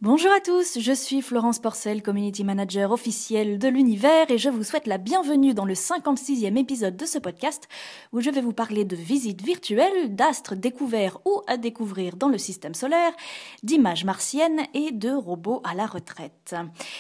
Bonjour à tous, je suis Florence Porcel, Community Manager officielle de l'univers et je vous souhaite la bienvenue dans le 56e épisode de ce podcast où je vais vous parler de visites virtuelles, d'astres découverts ou à découvrir dans le système solaire, d'images martiennes et de robots à la retraite.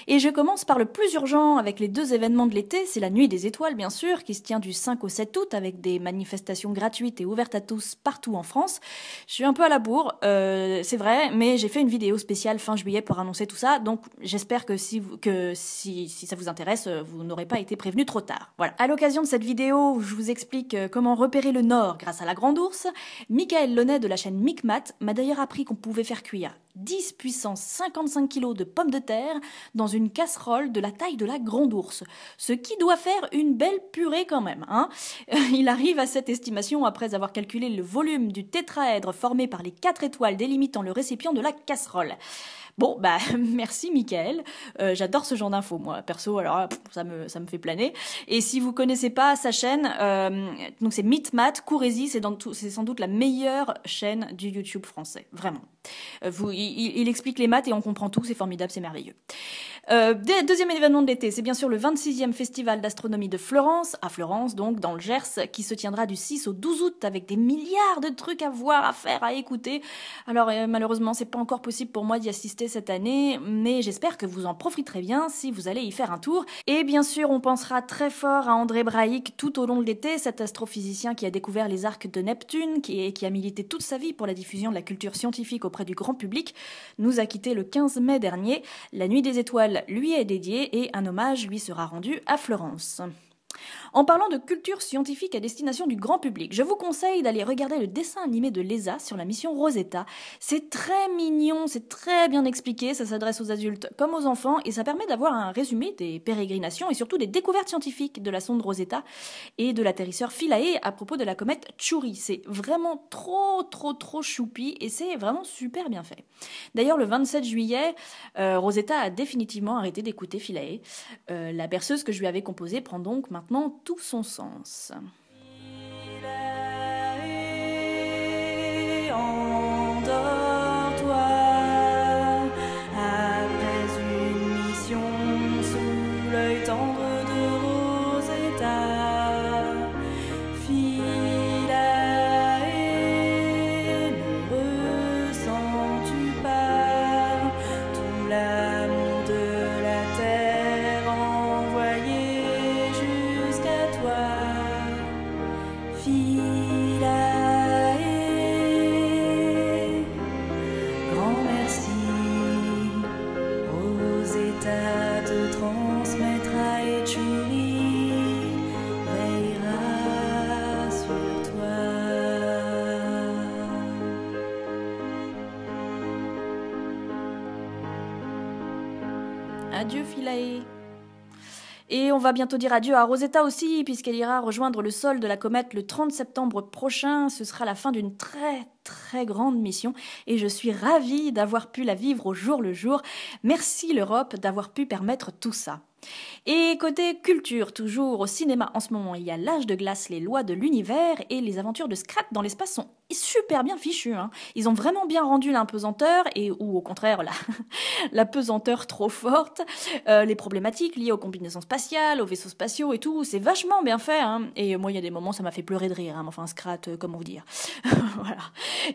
Et je commence par le plus urgent avec les deux événements de l'été, c'est la Nuit des étoiles bien sûr, qui se tient du 5 au 7 août avec des manifestations gratuites et ouvertes à tous partout en France. Je suis un peu à la bourre, c'est vrai, mais j'ai fait une vidéo spéciale fin juillet pour annoncer tout ça, donc j'espère que si ça vous intéresse, vous n'aurez pas été prévenu trop tard. Voilà. À l'occasion de cette vidéo où je vous explique comment repérer le Nord grâce à la Grande Ourse, Michael Launay de la chaîne Micmat m'a d'ailleurs appris qu'on pouvait faire cuire 10 puissance 55 kg de pommes de terre dans une casserole de la taille de la Grande Ourse, ce qui doit faire une belle purée quand même, hein. Il arrive à cette estimation après avoir calculé le volume du tétraèdre formé par les 4 étoiles délimitant le récipient de la casserole. Bon, bah, merci Mickaël. J'adore ce genre d'infos, moi, perso, alors ça me fait planer. Et si vous connaissez pas sa chaîne, donc c'est Micmat, courez-y, c'est sans doute la meilleure chaîne du YouTube français, vraiment. Il explique les maths et on comprend tout, c'est formidable, c'est merveilleux. Deuxième événement de l'été, c'est bien sûr le 26e festival d'astronomie de Florence, à Florence donc, dans le Gers, qui se tiendra du 6 au 12 août avec des milliards de trucs à voir, à faire, à écouter. Alors malheureusement, c'est pas encore possible pour moi d'y assister cette année, mais j'espère que vous en profiterez bien si vous allez y faire un tour. Et bien sûr, on pensera très fort à André Braic tout au long de l'été, cet astrophysicien qui a découvert les arcs de Neptune, qui a milité toute sa vie pour la diffusion de la culture scientifique auprès du grand public, nous a quitté le 15 mai dernier. La Nuit des étoiles lui est dédiée et un hommage lui sera rendu à Florence. En parlant de culture scientifique à destination du grand public, je vous conseille d'aller regarder le dessin animé de l'ESA sur la mission Rosetta. C'est très mignon, c'est très bien expliqué, ça s'adresse aux adultes comme aux enfants et ça permet d'avoir un résumé des pérégrinations et surtout des découvertes scientifiques de la sonde Rosetta et de l'atterrisseur Philae à propos de la comète Chury. C'est vraiment trop choupi et c'est vraiment super bien fait. D'ailleurs, le 27 juillet, Rosetta a définitivement arrêté d'écouter Philae. La berceuse que je lui avais composée prend donc maintenant tout son sens. Endors-toi après une mission sous l'œil tendre de Rosetta. Philae, ne ressens-tu pas tout l'amour de la terre envoyé jusqu'à toi? Philae, grand merci. Rosetta te transmettra et Chury veillera sur toi. Adieu Philae. Et on va bientôt dire adieu à Rosetta aussi, puisqu'elle ira rejoindre le sol de la comète le 30 septembre prochain. Ce sera la fin d'une très grande mission et je suis ravie d'avoir pu la vivre au jour le jour. Merci l'Europe d'avoir pu permettre tout ça. Et côté culture, toujours au cinéma en ce moment, il y a L'Âge de glace, les lois de l'univers et les aventures de Scrat dans l'espace sont super bien fichus, hein. Ils ont vraiment bien rendu l'impesanteur ou au contraire la pesanteur trop forte, les problématiques liées aux combinaisons spatiales, aux vaisseaux spatiaux et tout, c'est vachement bien fait, hein. Et moi il y a des moments ça m'a fait pleurer de rire, hein. Enfin Scrat, comment vous dire. Voilà.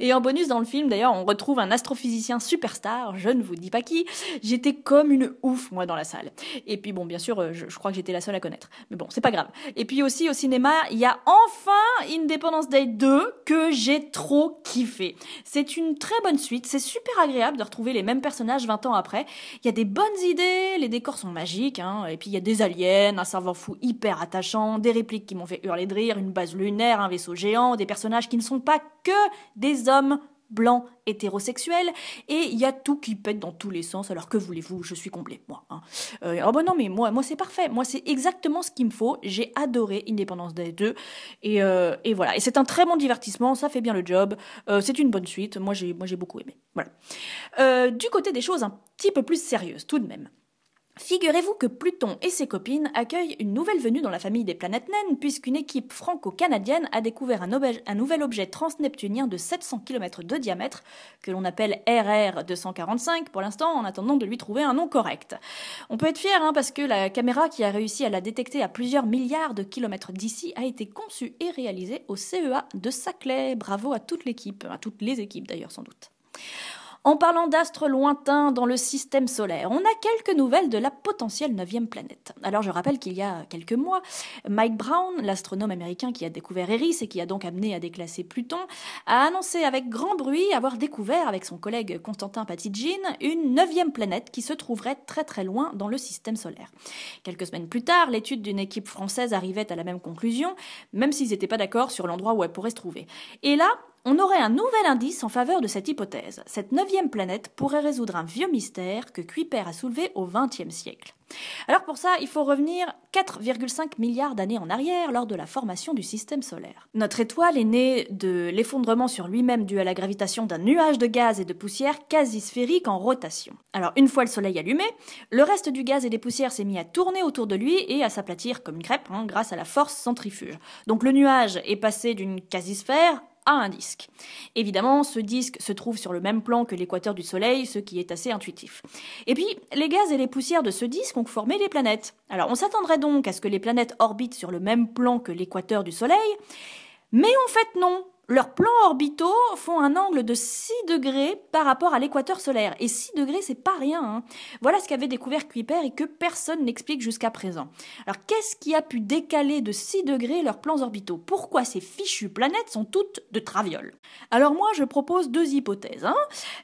Et en bonus dans le film d'ailleurs on retrouve un astrophysicien superstar, je ne vous dis pas qui, j'étais comme une ouf moi dans la salle. Et puis bon, bien sûr, je crois que j'étais la seule à connaître. Mais bon, c'est pas grave. Et puis aussi, au cinéma, il y a enfin Independence Day 2 que j'ai trop kiffé. C'est une très bonne suite. C'est super agréable de retrouver les mêmes personnages 20 ans après. Il y a des bonnes idées, les décors sont magiques, hein. Et puis il y a des aliens, un servant fou hyper attachant, des répliques qui m'ont fait hurler de rire, une base lunaire, un vaisseau géant, des personnages qui ne sont pas que des hommes blanc, hétérosexuel, et il y a tout qui pète dans tous les sens, alors que voulez-vous, je suis comblée, moi. Hein. Oh bah non, mais moi c'est parfait, moi c'est exactement ce qu'il me faut, j'ai adoré Independence Day 2, et voilà, et c'est un très bon divertissement, ça fait bien le job, c'est une bonne suite, moi j'ai beaucoup aimé, voilà. Du côté des choses un petit peu plus sérieuses, tout de même. Figurez-vous que Pluton et ses copines accueillent une nouvelle venue dans la famille des planètes naines, puisqu'une équipe franco-canadienne a découvert un nouvel objet transneptunien de 700 km de diamètre, que l'on appelle RR 245 pour l'instant, en attendant de lui trouver un nom correct. On peut être fier, parce que la caméra qui a réussi à la détecter à plusieurs milliards de kilomètres d'ici a été conçue et réalisée au CEA de Saclay. Bravo à toute l'équipe, à toutes les équipes d'ailleurs sans doute. En parlant d'astres lointains dans le système solaire, on a quelques nouvelles de la potentielle 9e planète. Alors je rappelle qu'il y a quelques mois, Mike Brown, l'astronome américain qui a découvert Eris et qui a donc amené à déclasser Pluton, a annoncé avec grand bruit avoir découvert avec son collègue Constantin Patidjin une 9e planète qui se trouverait très très loin dans le système solaire. Quelques semaines plus tard, l'étude d'une équipe française arrivait à la même conclusion, même s'ils n'étaient pas d'accord sur l'endroit où elle pourrait se trouver. Et là, on aurait un nouvel indice en faveur de cette hypothèse. Cette 9e planète pourrait résoudre un vieux mystère que Kuiper a soulevé au XXe siècle. Alors pour ça, il faut revenir 4,5 milliards d'années en arrière lors de la formation du système solaire. Notre étoile est née de l'effondrement sur lui-même dû à la gravitation d'un nuage de gaz et de poussière quasi sphérique en rotation. Alors une fois le soleil allumé, le reste du gaz et des poussières s'est mis à tourner autour de lui et à s'aplatir comme une crêpe grâce à la force centrifuge. Donc le nuage est passé d'une quasi-sphère à un disque. Évidemment, ce disque se trouve sur le même plan que l'équateur du Soleil, ce qui est assez intuitif. Et puis, les gaz et les poussières de ce disque ont formé les planètes. Alors, on s'attendrait donc à ce que les planètes orbitent sur le même plan que l'équateur du Soleil, mais en fait non. Leurs plans orbitaux font un angle de 6 degrés par rapport à l'équateur solaire. Et 6 degrés, c'est pas rien. Voilà ce qu'avait découvert Kuiper et que personne n'explique jusqu'à présent. Alors, qu'est-ce qui a pu décaler de 6 degrés leurs plans orbitaux? Pourquoi ces fichues planètes sont toutes de traviole? Alors moi, je propose 2 hypothèses.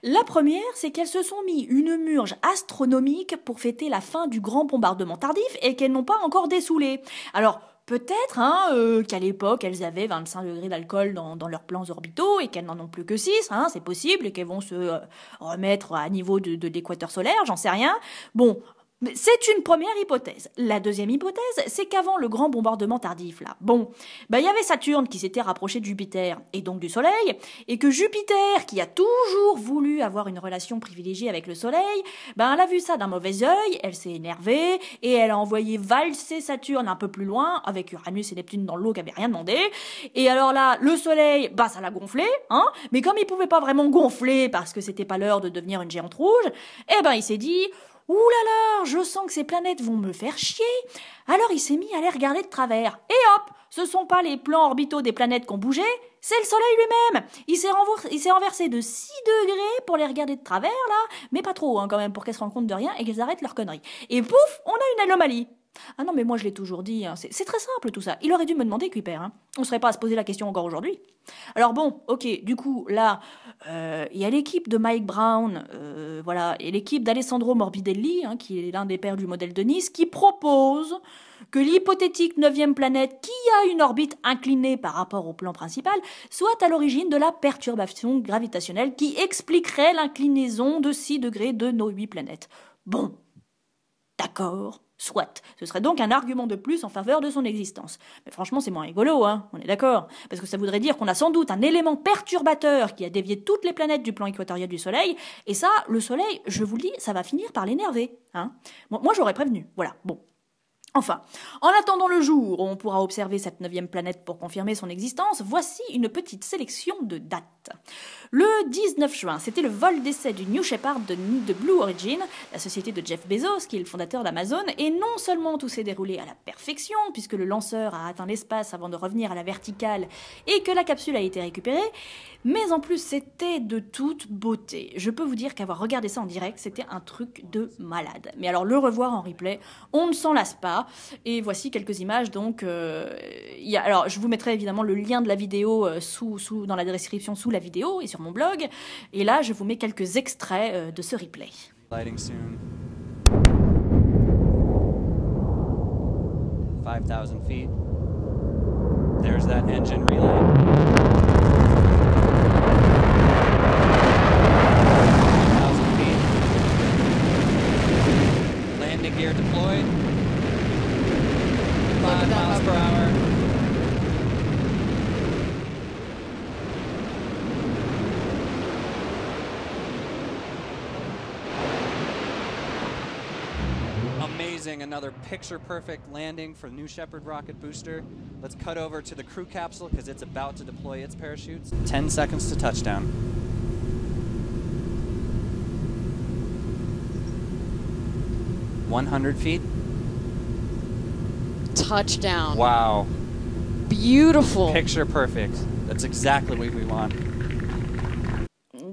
La première, c'est qu'elles se sont mis une murge astronomique pour fêter la fin du grand bombardement tardif et qu'elles n'ont pas encore dessoulé. Alors, peut-être qu'à l'époque, elles avaient 25 degrés d'alcool dans leurs plans orbitaux et qu'elles n'en ont plus que 6, c'est possible, et qu'elles vont se remettre à niveau de l'équateur solaire, j'en sais rien. Bon, c'est une première hypothèse. La deuxième hypothèse, c'est qu'avant le grand bombardement tardif, là, il y avait Saturne qui s'était rapproché de Jupiter, et donc du Soleil, et que Jupiter, qui a toujours voulu avoir une relation privilégiée avec le Soleil, elle a vu ça d'un mauvais œil, elle s'est énervée, et elle a envoyé valser Saturne un peu plus loin, avec Uranus et Neptune dans l'eau qui n'avaient rien demandé, et alors là, le Soleil, ça l'a gonflé, mais comme il pouvait pas vraiment gonfler parce que c'était pas l'heure de devenir une géante rouge, il s'est dit: ouh là là, je sens que ces planètes vont me faire chier. Alors il s'est mis à les regarder de travers. Et hop, ce sont pas les plans orbitaux des planètes qui ont bougé, c'est le Soleil lui-même. Il s'est renversé de 6 degrés pour les regarder de travers, là, mais pas trop quand même, pour qu'elles se rendent compte de rien et qu'elles arrêtent leurs conneries. Et pouf, on a une anomalie. Ah non, mais moi je l'ai toujours dit, c'est très simple tout ça. Il aurait dû me demander, Kuiper, on serait pas à se poser la question encore aujourd'hui. Alors bon, ok, du coup, là, il y a l'équipe de Mike Brown, et l'équipe d'Alessandro Morbidelli, qui est l'un des pères du modèle de Nice, qui propose que l'hypothétique 9e planète, qui a une orbite inclinée par rapport au plan principal, soit à l'origine de la perturbation gravitationnelle qui expliquerait l'inclinaison de 6 degrés de nos 8 planètes. Bon, d'accord. Soit. Ce serait donc un argument de plus en faveur de son existence. Mais franchement, c'est moins rigolo, on est d'accord. Parce que ça voudrait dire qu'on a sans doute un élément perturbateur qui a dévié toutes les planètes du plan équatorial du Soleil, et ça, le Soleil, je vous le dis, ça va finir par l'énerver. Bon, moi, j'aurais prévenu. Voilà, bon. Enfin, en attendant le jour où on pourra observer cette 9e planète pour confirmer son existence, voici une petite sélection de dates. Le 19 juin, c'était le vol d'essai du New Shepard de Blue Origin, la société de Jeff Bezos, qui est le fondateur d'Amazon, et non seulement tout s'est déroulé à la perfection, puisque le lanceur a atteint l'espace avant de revenir à la verticale et que la capsule a été récupérée, mais en plus c'était de toute beauté. Je peux vous dire qu'avoir regardé ça en direct, c'était un truc de malade. Mais alors le revoir en replay, on ne s'en lasse pas. Et voici quelques images, donc alors je vous mettrai évidemment le lien de la vidéo dans la description sous la vidéo et sur mon blog, et là je vous mets quelques extraits de ce replay. 5,000 feet. There's that engine relay. 1,000 feet. Landing gear deployed. 5 miles per hour. amazing. Another picture-perfect landing for New Shepard rocket booster. Let's cut over to the crew capsule because it's about to deploy its parachutes. 10 seconds to touchdown. $100 feet. Touchdown. Wow. Beautiful. Picture perfect. That's exactly what we want.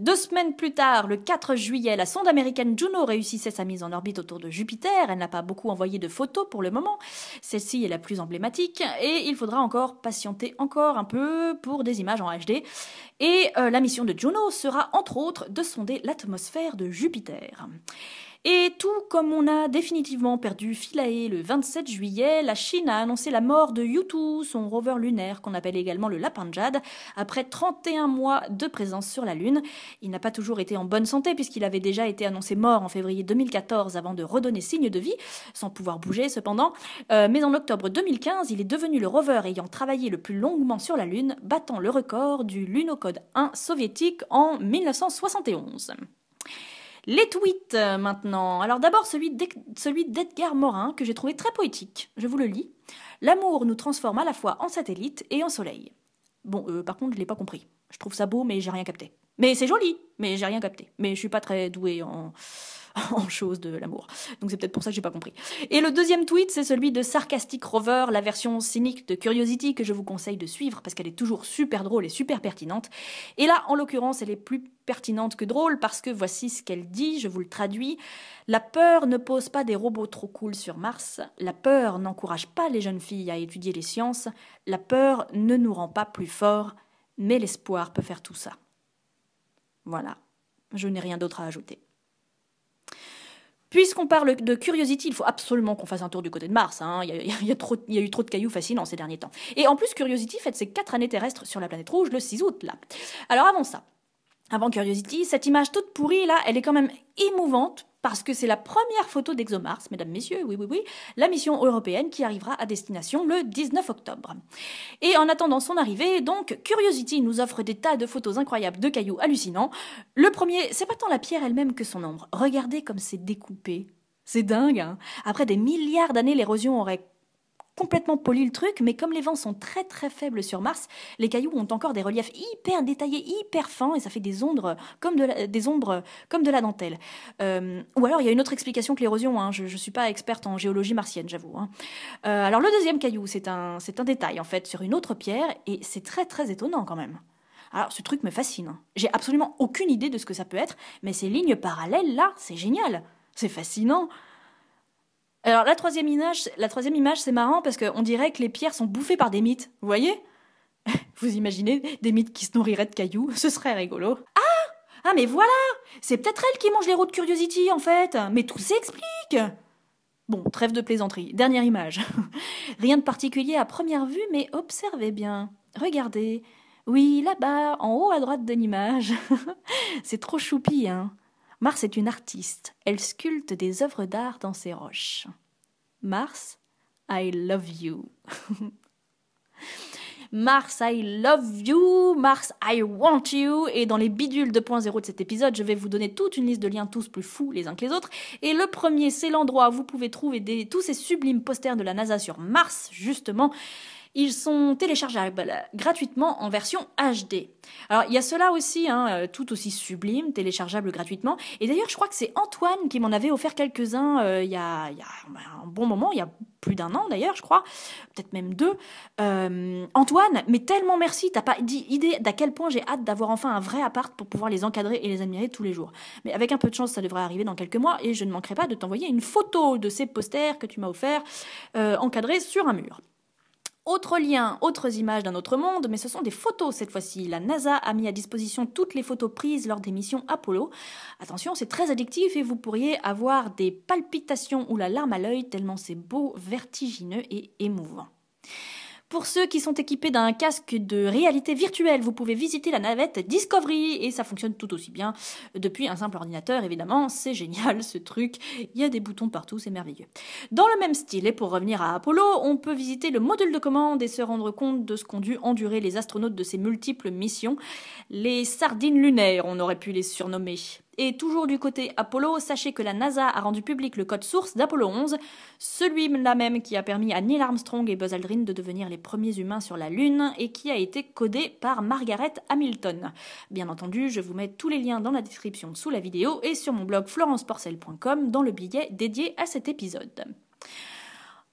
2 semaines plus tard, le 4 juillet, la sonde américaine Juno réussissait sa mise en orbite autour de Jupiter. Elle n'a pas beaucoup envoyé de photos pour le moment. Celle-ci est la plus emblématique et il faudra encore patienter encore un peu pour des images en HD. Et la mission de Juno sera entre autres de sonder l'atmosphère de Jupiter. Et tout comme on a définitivement perdu Philae le 27 juillet, la Chine a annoncé la mort de Yutu, son rover lunaire qu'on appelle également le lapin de jade, après 31 mois de présence sur la Lune. Il n'a pas toujours été en bonne santé puisqu'il avait déjà été annoncé mort en février 2014 avant de redonner signe de vie, sans pouvoir bouger cependant. Mais en octobre 2015, il est devenu le rover ayant travaillé le plus longuement sur la Lune, battant le record du Lunokhod 1 soviétique en 1971. Les tweets maintenant. Alors d'abord celui d'Edgar Morin que j'ai trouvé très poétique. Je vous le lis. L'amour nous transforme à la fois en satellite et en soleil. Bon, par contre je l'ai pas compris. Je trouve ça beau mais j'ai rien capté. Mais c'est joli, mais j'ai rien capté. Mais je suis pas très douée en choses de l'amour. Donc c'est peut-être pour ça que j'ai pas compris. Et le deuxième tweet, c'est celui de Sarcastic Rover, la version cynique de Curiosity que je vous conseille de suivre parce qu'elle est toujours super drôle et super pertinente. Et là, en l'occurrence, elle est plus pertinente que drôle parce que voici ce qu'elle dit, je vous le traduis. La peur ne pose pas des robots trop cool sur Mars. La peur n'encourage pas les jeunes filles à étudier les sciences. La peur ne nous rend pas plus forts, mais l'espoir peut faire tout ça. Voilà. Je n'ai rien d'autre à ajouter. Puisqu'on parle de Curiosity, il faut absolument qu'on fasse un tour du côté de Mars. Hein. Il y a eu trop de cailloux fascinants ces derniers temps. Et en plus, Curiosity fête ses 4 années terrestres sur la planète rouge le 6 août. Là. Alors avant Curiosity, cette image toute pourrie, là, elle est quand même émouvante parce que c'est la première photo d'ExoMars, mesdames, messieurs, oui, la mission européenne qui arrivera à destination le 19 octobre. Et en attendant son arrivée, donc, Curiosity nous offre des tas de photos incroyables de cailloux hallucinants. Le premier, c'est pas tant la pierre elle-même que son ombre. Regardez comme c'est découpé. C'est dingue, hein. Après des milliards d'années, l'érosion aurait complètement poli le truc, mais comme les vents sont très très faibles sur Mars, les cailloux ont encore des reliefs hyper détaillés, hyper fins, et ça fait des ombres comme de la dentelle. Ou alors il y a une autre explication que l'érosion, hein. Je suis pas experte en géologie martienne, j'avoue. Hein. Alors le deuxième caillou, c'est un détail en fait sur une autre pierre, et c'est très très étonnant quand même. Alors ce truc me fascine. Hein. J'ai absolument aucune idée de ce que ça peut être, mais ces lignes parallèles là, c'est génial, c'est fascinant. Alors la troisième image, c'est marrant parce qu'on dirait que les pierres sont bouffées par des mythes, vous voyez? Vous imaginez des mythes qui se nourriraient de cailloux? Ce serait rigolo. Ah mais voilà! C'est peut-être elle qui mange les rots de Curiosity en fait! Mais tout s'explique! Bon, trêve de plaisanterie. Dernière image. Rien de particulier à première vue, mais observez bien. Regardez. Oui, là-bas, en haut à droite de l'image. C'est trop choupi, hein? Mars est une artiste. Elle sculpte des œuvres d'art dans ses roches. Mars, I love you. Mars, I love you. Mars, I want you. Et dans les bidules 2.0 de cet épisode, je vais vous donner toute une liste de liens tous plus fous les uns que les autres. Et le premier, c'est l'endroit où vous pouvez trouver tous ces sublimes posters de la NASA sur Mars, justement. Ils sont téléchargeables gratuitement en version HD. Alors, il y a ceux-là aussi, hein, tout aussi sublimes, téléchargeables gratuitement. Et d'ailleurs, je crois que c'est Antoine qui m'en avait offert quelques-uns il y a un bon moment, il y a plus d'1 an d'ailleurs, je crois, peut-être même 2. Antoine, mais tellement merci, t'as pas idée d'à quel point j'ai hâte d'avoir enfin un vrai appart pour pouvoir les encadrer et les admirer tous les jours. Mais avec un peu de chance, ça devrait arriver dans quelques mois et je ne manquerai pas de t'envoyer une photo de ces posters que tu m'as offert encadrés sur un mur. Autre lien, autres images d'un autre monde, mais ce sont des photos cette fois-ci. La NASA a mis à disposition toutes les photos prises lors des missions Apollo. Attention, c'est très addictif et vous pourriez avoir des palpitations ou la larme à l'œil tellement c'est beau, vertigineux et émouvant. Pour ceux qui sont équipés d'un casque de réalité virtuelle, vous pouvez visiter la navette Discovery et ça fonctionne tout aussi bien depuis un simple ordinateur, évidemment. C'est génial ce truc, il y a des boutons partout, c'est merveilleux. Dans le même style, et pour revenir à Apollo, on peut visiter le module de commande et se rendre compte de ce qu'ont dû endurer les astronautes de ces multiples missions. Les sardines lunaires, on aurait pu les surnommer. Et toujours du côté Apollo, sachez que la NASA a rendu public le code source d'Apollo 11, celui-là même qui a permis à Neil Armstrong et Buzz Aldrin de devenir les premiers humains sur la Lune et qui a été codé par Margaret Hamilton. Bien entendu, je vous mets tous les liens dans la description sous la vidéo et sur mon blog florenceporcel.com dans le billet dédié à cet épisode.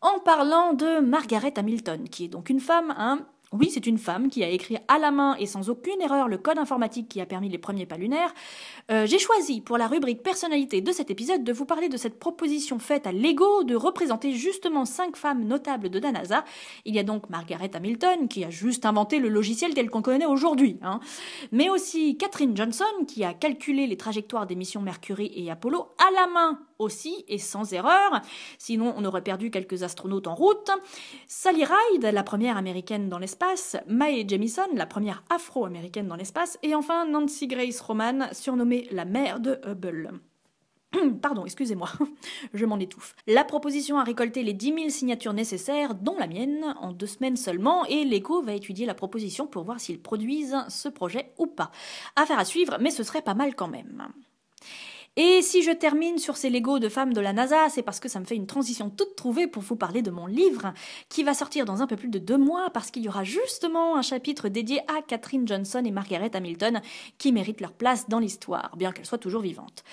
En parlant de Margaret Hamilton, qui est donc une femme, oui, c'est une femme qui a écrit à la main et sans aucune erreur le code informatique qui a permis les premiers pas lunaires. J'ai choisi pour la rubrique personnalité de cet épisode de vous parler de cette proposition faite à Lego de représenter justement 5 femmes notables de la NASA. Il y a donc Margaret Hamilton qui a juste inventé le logiciel tel qu'on connaît aujourd'hui, mais aussi Katherine Johnson qui a calculé les trajectoires des missions Mercury et Apollo à la main aussi et sans erreur, sinon on aurait perdu quelques astronautes en route. Sally Ride, la première américaine dans l'espace, Mae Jemison, la première afro-américaine dans l'espace, et enfin Nancy Grace Roman, surnommée la mère de Hubble. Pardon, excusez-moi, je m'en étouffe. La proposition a récolté les 10 000 signatures nécessaires, dont la mienne, en 2 semaines seulement, et Lego va étudier la proposition pour voir s'ils produisent ce projet ou pas. Affaire à suivre, mais ce serait pas mal quand même. Et si je termine sur ces Legos de femmes de la NASA, c'est parce que ça me fait une transition toute trouvée pour vous parler de mon livre, qui va sortir dans un peu plus de 2 mois, parce qu'il y aura justement un chapitre dédié à Katherine Johnson et Margaret Hamilton, qui méritent leur place dans l'histoire, bien qu'elles soient toujours vivantes.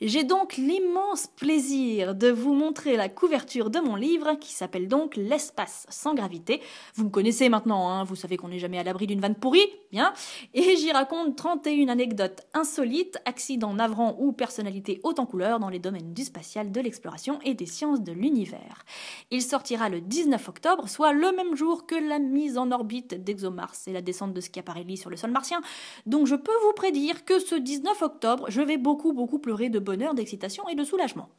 J'ai donc l'immense plaisir de vous montrer la couverture de mon livre, qui s'appelle donc L'espace sans gravité. Vous me connaissez maintenant, vous savez qu'on n'est jamais à l'abri d'une vanne pourrie, bien, et j'y raconte 31 anecdotes insolites, accidents navrants ou personnalités haute en couleur dans les domaines du spatial, de l'exploration et des sciences de l'univers. Il sortira le 19 octobre, soit le même jour que la mise en orbite d'ExoMars et la descente de Schiaparelli sur le sol martien. Donc je peux vous prédire que ce 19 octobre, je vais beaucoup pleurer de bonheur, d'excitation et de soulagement.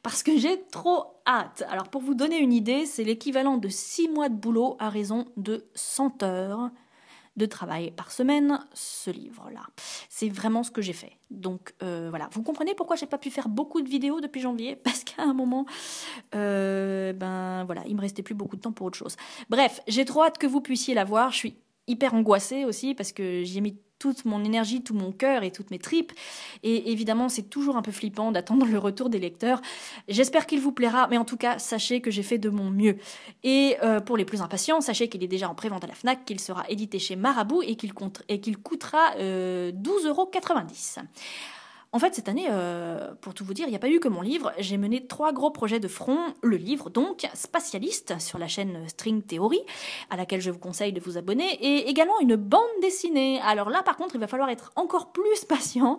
Parce que j'ai trop hâte. Alors pour vous donner une idée, c'est l'équivalent de 6 mois de boulot à raison de 100 heures de travail par semaine, ce livre-là. C'est vraiment ce que j'ai fait. Donc voilà, vous comprenez pourquoi j'ai pas pu faire beaucoup de vidéos depuis janvier, parce qu'à un moment, voilà, il me restait plus beaucoup de temps pour autre chose. Bref, j'ai trop hâte que vous puissiez la voir. Je suis hyper angoissée aussi parce que j'y ai mis toute mon énergie, tout mon cœur et toutes mes tripes. Et évidemment, c'est toujours un peu flippant d'attendre le retour des lecteurs. J'espère qu'il vous plaira, mais en tout cas, sachez que j'ai fait de mon mieux. Et pour les plus impatients, sachez qu'il est déjà en prévente à la Fnac, qu'il sera édité chez Marabout et qu'il coûtera 12,90 €. En fait, cette année, pour tout vous dire, il n'y a pas eu que mon livre. J'ai mené 3 gros projets de front. Le livre, donc, Spatialiste, sur la chaîne String Theory, à laquelle je vous conseille de vous abonner, et également une bande dessinée. Alors là, par contre, il va falloir être encore plus patient,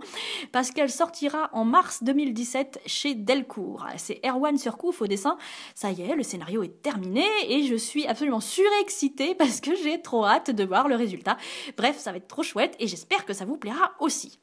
parce qu'elle sortira en mars 2017 chez Delcourt. C'est Erwan Surcouf au dessin. Ça y est, le scénario est terminé, et je suis absolument surexcitée, parce que j'ai trop hâte de voir le résultat. Bref, ça va être trop chouette, et j'espère que ça vous plaira aussi.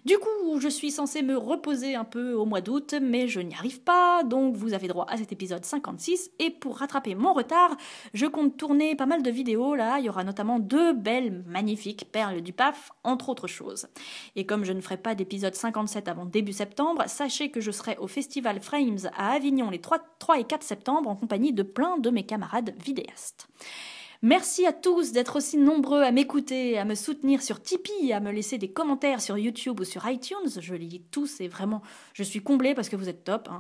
Du coup, je suis censée me reposer un peu au mois d'août, mais je n'y arrive pas, donc vous avez droit à cet épisode 56, et pour rattraper mon retard, je compte tourner pas mal de vidéos, là, il y aura notamment 2 belles, magnifiques perles du PAF, entre autres choses. Et comme je ne ferai pas d'épisode 57 avant début septembre, sachez que je serai au Festival Frames à Avignon les 3 et 4 septembre en compagnie de plein de mes camarades vidéastes. Merci à tous d'être aussi nombreux à m'écouter, à me soutenir sur Tipeee, à me laisser des commentaires sur YouTube ou sur iTunes. Je les lis tous et vraiment, je suis comblée parce que vous êtes top.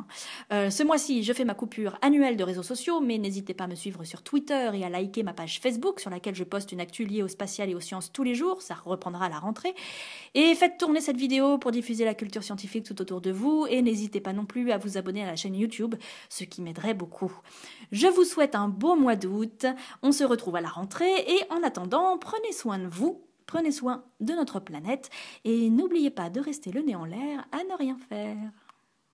Ce mois-ci, je fais ma coupure annuelle de réseaux sociaux, mais n'hésitez pas à me suivre sur Twitter et à liker ma page Facebook sur laquelle je poste une actu liée au spatial et aux sciences tous les jours. Ça reprendra à la rentrée. Et faites tourner cette vidéo pour diffuser la culture scientifique tout autour de vous. Et n'hésitez pas non plus à vous abonner à la chaîne YouTube, ce qui m'aiderait beaucoup. Je vous souhaite un beau mois d'août. On se retrouve à la rentrée et en attendant, prenez soin de vous, prenez soin de notre planète et n'oubliez pas de rester le nez en l'air à ne rien faire.